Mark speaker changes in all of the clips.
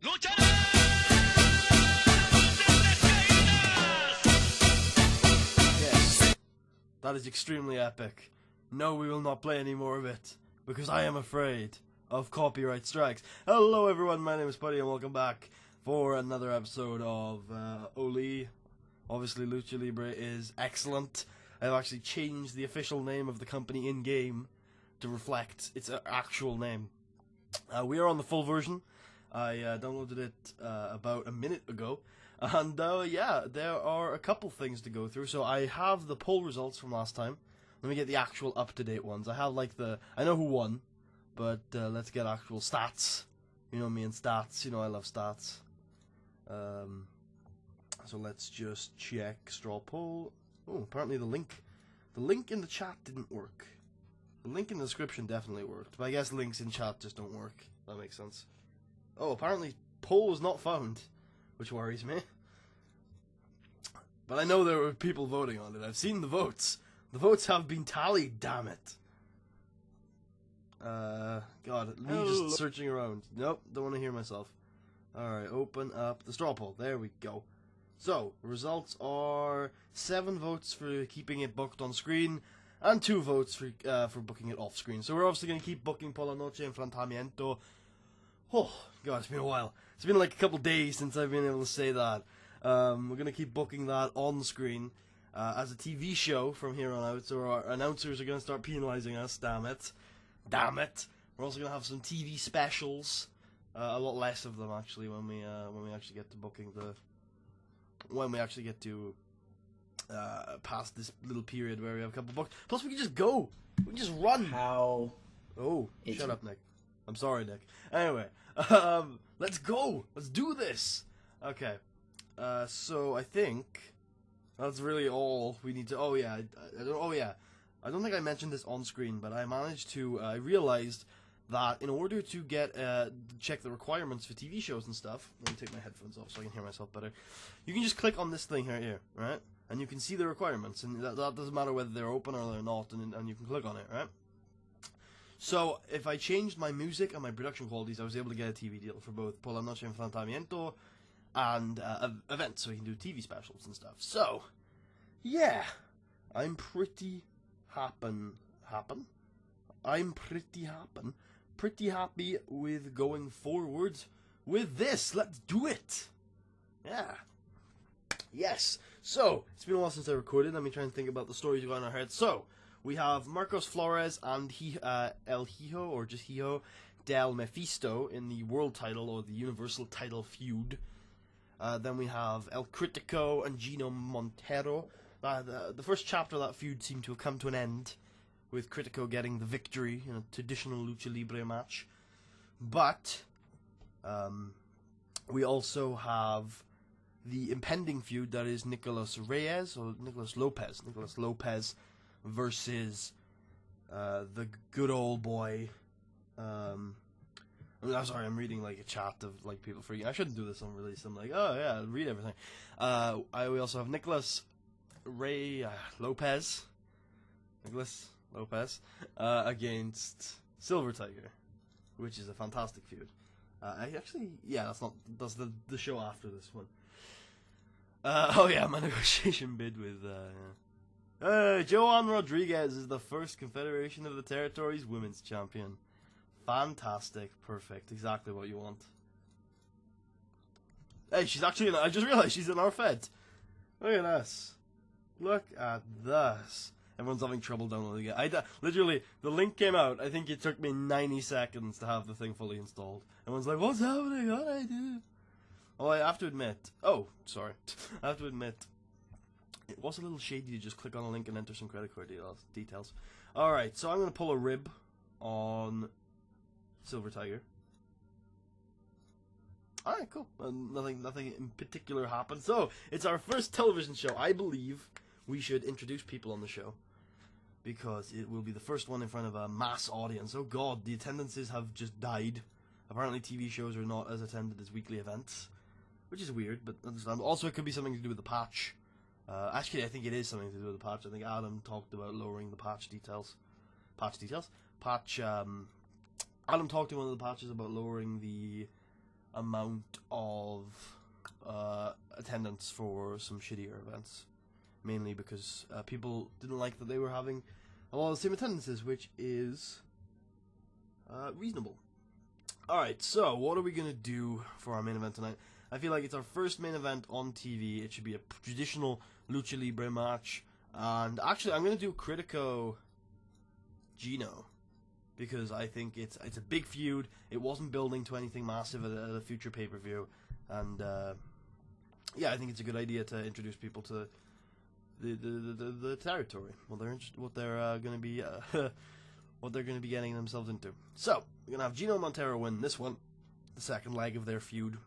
Speaker 1: Lucha
Speaker 2: Yes, that is extremely epic. No, we will not play any more of it, because I am afraid of copyright strikes. Hello everyone, my name is Buddy and welcome back for another episode of OLLIE. Obviously Lucha Libre is excellent. I've actually changed the official name of the company in-game to reflect its actual name. We are on the full version. I downloaded it about a minute ago, and yeah, there are a couple things to go through. So I have the poll results from last time. Let me get the actual up-to-date ones. I have like I know who won, but let's get actual stats. You know me and stats. You know I love stats. So let's just check straw poll. Oh, apparently the link in the chat didn't work. The link in the description definitely worked, but I guess links in chat just don't work. That makes sense. Oh, apparently poll was not found, which worries me. But I know there were people voting on it. I've seen the votes. The votes have been tallied, damn it. God, me just searching around. Nope, don't want to hear myself. Alright, open up the straw poll. There we go. So, the results are 7 votes for keeping it booked on screen, and 2 votes for booking it off screen. So we're obviously going to keep booking Por la Noche Enfrentamiento. Oh, God, it's been a while. It's been like a couple days since I've been able to say that. We're going to keep booking that on screen as a TV show from here on out, so our announcers are going to start penalizing us, damn it. Damn it. We're also going to have some TV specials. A lot less of them, actually, when we actually get to booking the... When we actually get to past this little period where we have a couple books. Plus, we can just go. We can just run.
Speaker 3: How?
Speaker 2: Oh, shut up, Nick. I'm sorry, Nick. Anyway, let's go. Let's do this. Okay. So I think that's really all we need to. Oh yeah. I don't think I mentioned this on screen, but I managed to. I realized that in order to get check the requirements for TV shows and stuff. Let me take my headphones off so I can hear myself better. You can just click on this thing right here, right? And you can see the requirements, and that doesn't matter whether they're open or they're not, and you can click on it, right? So, if I changed my music and my production qualities, I was able to get a TV deal for both Por la Noche Enfrentamiento and events, so we can do TV specials and stuff. So, yeah, I'm pretty pretty happy with going forward with this. Let's do it. Yeah. Yes. So, it's been a while since I recorded. Let me try and think about the stories we got in our heads. So, we have Marcos Flores and El Hijo, or just Hijo, del Mephisto in the world title, or the universal title feud. Then we have El Critico and Gino Montero. The first chapter of that feud seemed to have come to an end, with Critico getting the victory in a traditional Lucha Libre match. But, we also have the impending feud that is Nicolas Lopez versus the good old boy. I'm sorry, I'm reading like a chat of like people freaking. I shouldn't do this on release. I'm like, oh yeah, read everything. We also have Nicolas Lopez against Silver Tiger, which is a fantastic feud. That's the show after this one. Oh yeah, my negotiation bid with Joan Rodriguez is the first Confederation of the Territories Women's Champion. Fantastic, perfect, exactly what you want. Hey, she's actually I just realized she's in our Fed. Look at this. Look at this. Everyone's having trouble downloading it. Literally, the link came out. I think it took me 90 seconds to have the thing fully installed. Everyone's like, what's happening? What do I do? Well, I have to admit... Oh, sorry. I have to admit, it was a little shady to just click on a link and enter some credit card details. Alright, so I'm going to pull a rib on Silver Tiger. Alright, cool. Nothing in particular happened. So, it's our first television show. I believe we should introduce people on the show, because it will be the first one in front of a mass audience. Oh god, the attendances have just died. Apparently TV shows are not as attended as weekly events, which is weird, but understandable. Also, it could be something to do with the patch. Actually, I think it is something to do with the patch. I think Adam talked about lowering the patch details. Adam talked in one of the patches about lowering the amount of attendance for some shittier events, mainly because people didn't like that they were having a lot of the same attendances, which is reasonable. Alright, so what are we going to do for our main event tonight? I feel like it's our first main event on TV. It should be a traditional Lucha Libre match. And actually, I'm going to do Critico Gino, because I think it's a big feud. It wasn't building to anything massive at a future pay-per-view. And yeah, I think it's a good idea to introduce people to the territory. What they're going to be what they're going to be getting themselves into. So we're going to have Gino Montero win this one, the second leg of their feud.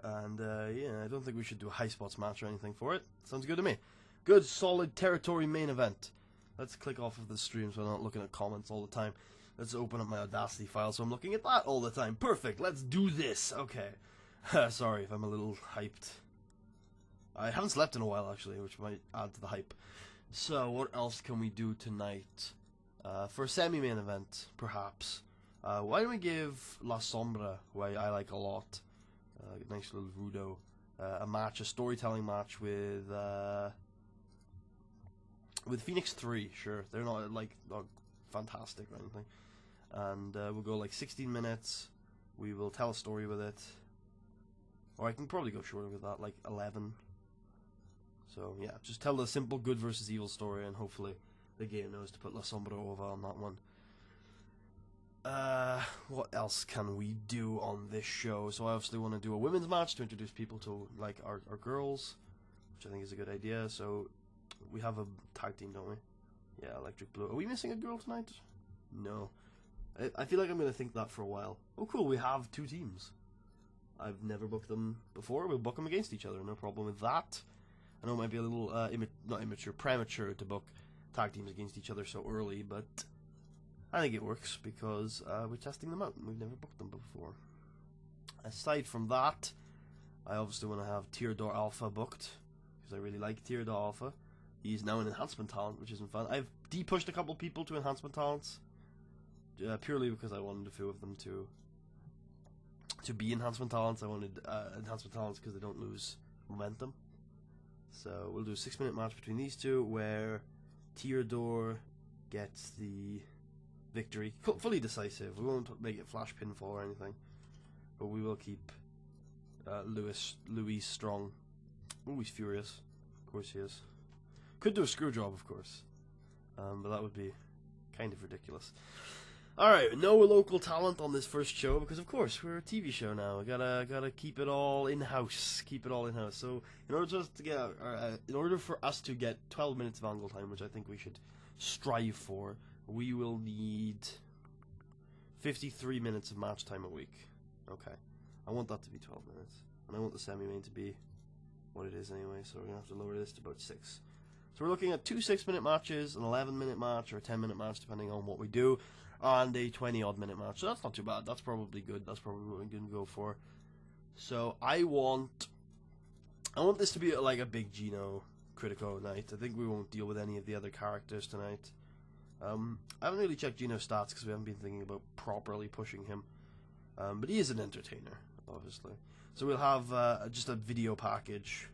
Speaker 2: And yeah, I don't think we should do a high spots match or anything for it. Sounds good to me. Good, solid territory main event. Let's click off of the stream so I'm not looking at comments all the time. Let's open up my Audacity file so I'm looking at that all the time. Perfect, let's do this. Okay. Sorry if I'm a little hyped. I haven't slept in a while, actually, which might add to the hype. So, what else can we do tonight? For a semi-main event, perhaps. Why don't we give La Sombra, who I like a lot, a nice little Rudo, a match, a storytelling match with Phoenix 3, sure. They're not, like, not fantastic or anything. And we'll go, like, 16 minutes. We will tell a story with it. Or I can probably go shorter with that, like 11. So, yeah, just tell the simple good versus evil story, and hopefully the game knows to put La Sombra over on that one. What else can we do on this show? So I obviously want to do a women's match to introduce people to, like, our girls, which I think is a good idea. So we have a tag team, don't we? Yeah, Electric Blue. Are we missing a girl tonight? No. I feel like I'm going to think that for a while. Oh, cool, we have 2 teams. I've never booked them before. We'll book them against each other, no problem with that. I know it might be a little, not immature, premature to book tag teams against each other so early, but I think it works because we're testing them out and we've never booked them before. Aside from that, I obviously want to have Teardor Alpha booked because I really like Teardor Alpha. He's now an enhancement talent, which isn't fun. I've de-pushed a couple people to enhancement talents purely because I wanted a few of them to be enhancement talents. I wanted enhancement talents because they don't lose momentum. So we'll do a 6-minute match between these two where Teardor gets the victory. Fully decisive. We won't make it flash pinfall or anything. But we will keep Luis strong. Oh, he's furious. Of course he is. Could do a screw job, of course. But that would be kind of ridiculous. Alright, no local talent on this first show because, of course, we're a TV show now. We gotta keep it all in-house. Keep it all in-house. So, in order for us to get 12 minutes of angle time, which I think we should strive for, we will need 53 minutes of match time a week. Okay. I want that to be 12 minutes. And I want the semi-main to be what it is anyway, so we're gonna have to lower this to about 6. So we're looking at 2 6-minute matches, an 11-minute match, or a 10-minute match, depending on what we do, and a 20-odd minute match. So that's not too bad. That's probably good. That's probably what we're going to go for. So I want this to be like a big Gino Critico night. I think we won't deal with any of the other characters tonight. I haven't really checked Gino's stats because we haven't been thinking about properly pushing him. But he is an entertainer, obviously. So we'll have just a video package.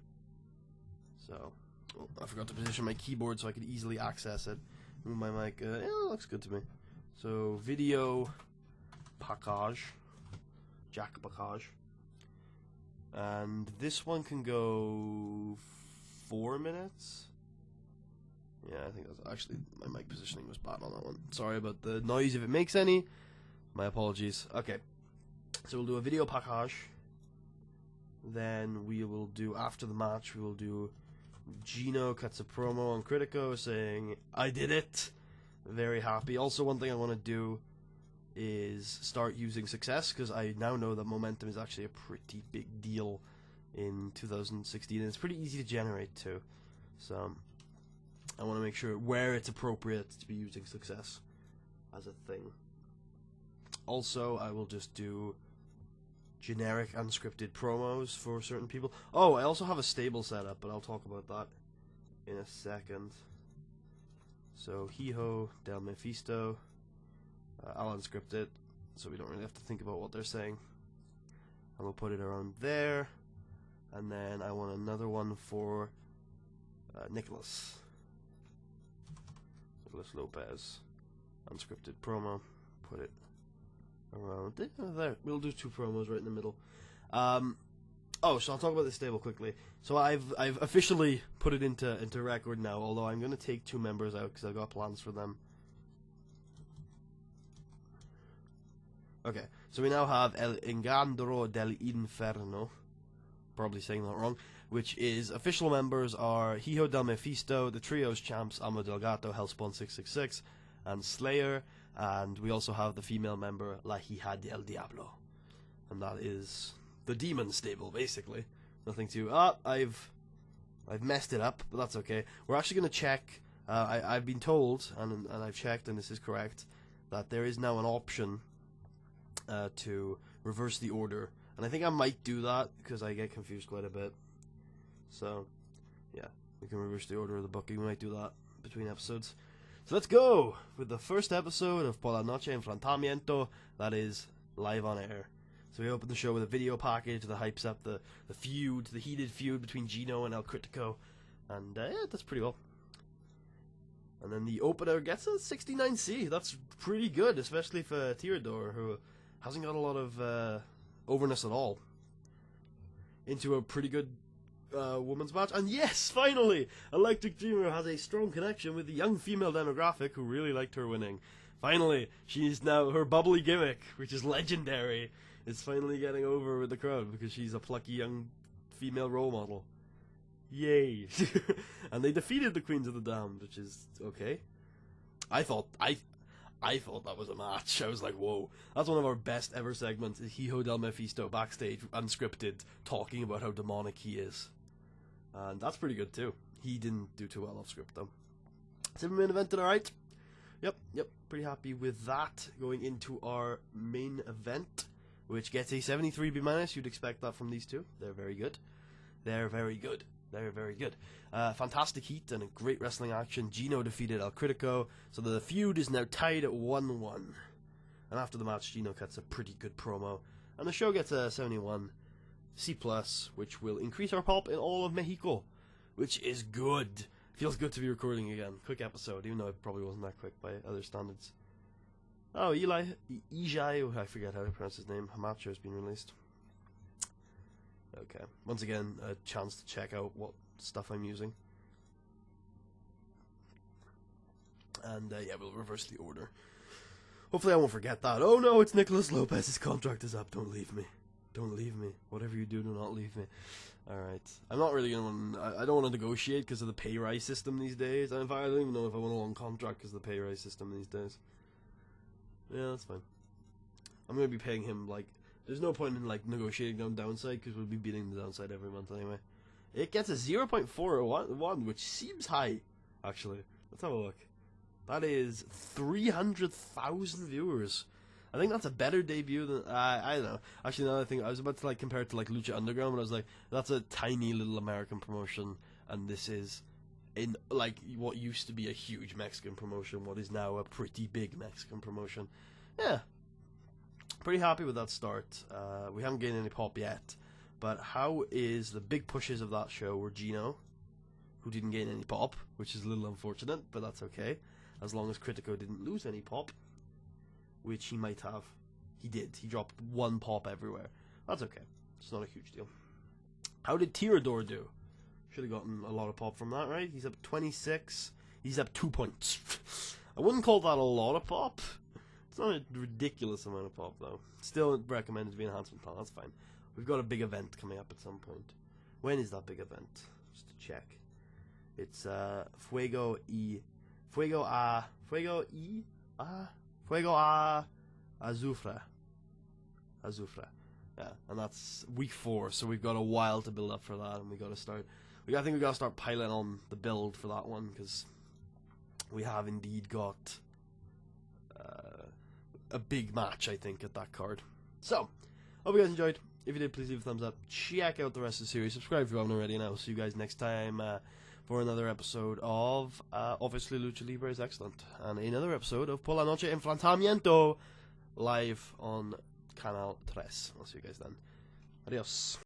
Speaker 2: So, I forgot to position my keyboard so I could easily access it. Move my mic. Yeah, it looks good to me. So, video package. Jack package. And this one can go 4 minutes. Yeah, I think that's actually, my mic positioning was bad on that one. Sorry about the noise if it makes any. My apologies. Okay. So we'll do a video package. Then we will do, after the match, we will do Gino cuts a promo on Critico saying, I did it. Very happy. Also, one thing I want to do is start using success, because I now know that momentum is actually a pretty big deal in 2016, and it's pretty easy to generate too. So I want to make sure where it's appropriate to be using success as a thing. Also, I will just do generic unscripted promos for certain people. Oh, I also have a stable setup, but I'll talk about that in a second. So, Hijo del Mephisto, I'll unscript it. so we don't really have to think about what they're saying. And we'll put it around there. And then I want another one for Nicholas. Nicholas Lopez. Unscripted promo. Put it around there. We'll do 2 promos right in the middle. Oh, so I'll talk about this stable quickly. So I've officially put it into record now, although I'm going to take 2 members out because I've got plans for them. Okay, so we now have El Engandro del Inferno, probably saying that wrong, which is official members are Hijo del Mephisto, the Trios champs Amo del Gato, Hellspawn 666, and Slayer, and we also have the female member La Hija del Diablo, and that is the demon stable, basically. Nothing too... I've messed it up, but that's okay. We're actually going to check... I've been told, and I've checked, and this is correct, that there is now an option to reverse the order. And I think I might do that, because I get confused quite a bit. So, yeah, we can reverse the order of the booking. We might do that between episodes. So let's go with the first episode of Por la Noche Enfrentamiento, that is live on air. So we open the show with a video package that hypes up the feud, the heated feud between Gino and El Critico, and yeah, that's pretty well. And then the opener gets a 69C. That's pretty good, especially for Tirador, who hasn't got a lot of overness at all. Into a pretty good women's match, and yes, finally, Electric Dreamer has a strong connection with the young female demographic who really liked her winning. Finally, she's now, her bubbly gimmick, which is legendary, is finally getting over with the crowd because she's a plucky young female role model. Yay! And they defeated the Queens of the Damned, which is okay. I thought that was a match. I was like, whoa. That's one of our best ever segments, is Hijo del Mephisto backstage, unscripted, talking about how demonic he is. And that's pretty good too. He didn't do too well off script though. Main event, alright? Yep, pretty happy with that. Going into our main event, which gets a 73 B-. You'd expect that from these two. They're very good. They're very good. Fantastic heat and a great wrestling action. Gino defeated El Critico, so the feud is now tied at 1-1. And after the match, Gino cuts a pretty good promo, and the show gets a 71 C+, which will increase our pop in all of Mexico, which is good. Feels good to be recording again. Quick episode, even though it probably wasn't that quick by other standards. Oh, Ijai, I forget how to pronounce his name. Hamacho has been released. Okay, once again, a chance to check out what stuff I'm using. And yeah, we'll reverse the order. Hopefully I won't forget that. Oh no, it's Nicholas Lopez, his contract is up, don't leave me. Don't leave me. Whatever you do not leave me. Alright. I'm not really going to... I don't want to negotiate because of the pay rise system these days. In fact, I don't even know if I want a long contract because of the pay rise system these days. Yeah, that's fine. I'm going to be paying him, like... There's no point in, like, negotiating on downside because we'll be beating the downside every month anyway. It gets a 0.401, which seems high, actually. Let's have a look. That is 300,000 viewers. I think that's a better debut than... I don't know. Actually, another thing, I was about to, like, compare it to, like, Lucha Underground, but I was like, that's a tiny little American promotion, and this is in, like, what used to be a huge Mexican promotion, what is now a pretty big Mexican promotion. Yeah. Pretty happy with that start. We haven't gained any pop yet, but how is the big pushes of that show were Gino, who didn't gain any pop, which is a little unfortunate, but that's okay, as long as Critico didn't lose any pop, which he might have. He did. He dropped 1 pop everywhere. That's okay. It's not a huge deal. How did Tirador do? Should have gotten a lot of pop from that, right? He's up 26. He's up 2 points. I wouldn't call that a lot of pop. It's not a ridiculous amount of pop, though. Still recommended to be enhancement talent. That's fine. We've got a big event coming up at some point. When is that big event? Just to check. It's Fuego Azufre. Yeah, and that's week 4, so we've got a while to build up for that, and we got to start. I think we got to start piling on the build for that one because we have indeed got a big match, I think, at that card. So, hope you guys enjoyed. If you did, please leave a thumbs up. Check out the rest of the series. Subscribe if you haven't already, and I will see you guys next time for another episode of, obviously, Lucha Libre is excellent, and another episode of Por la Noche Enfrentamiento. live on Canal 3. I'll see you guys then. Adios.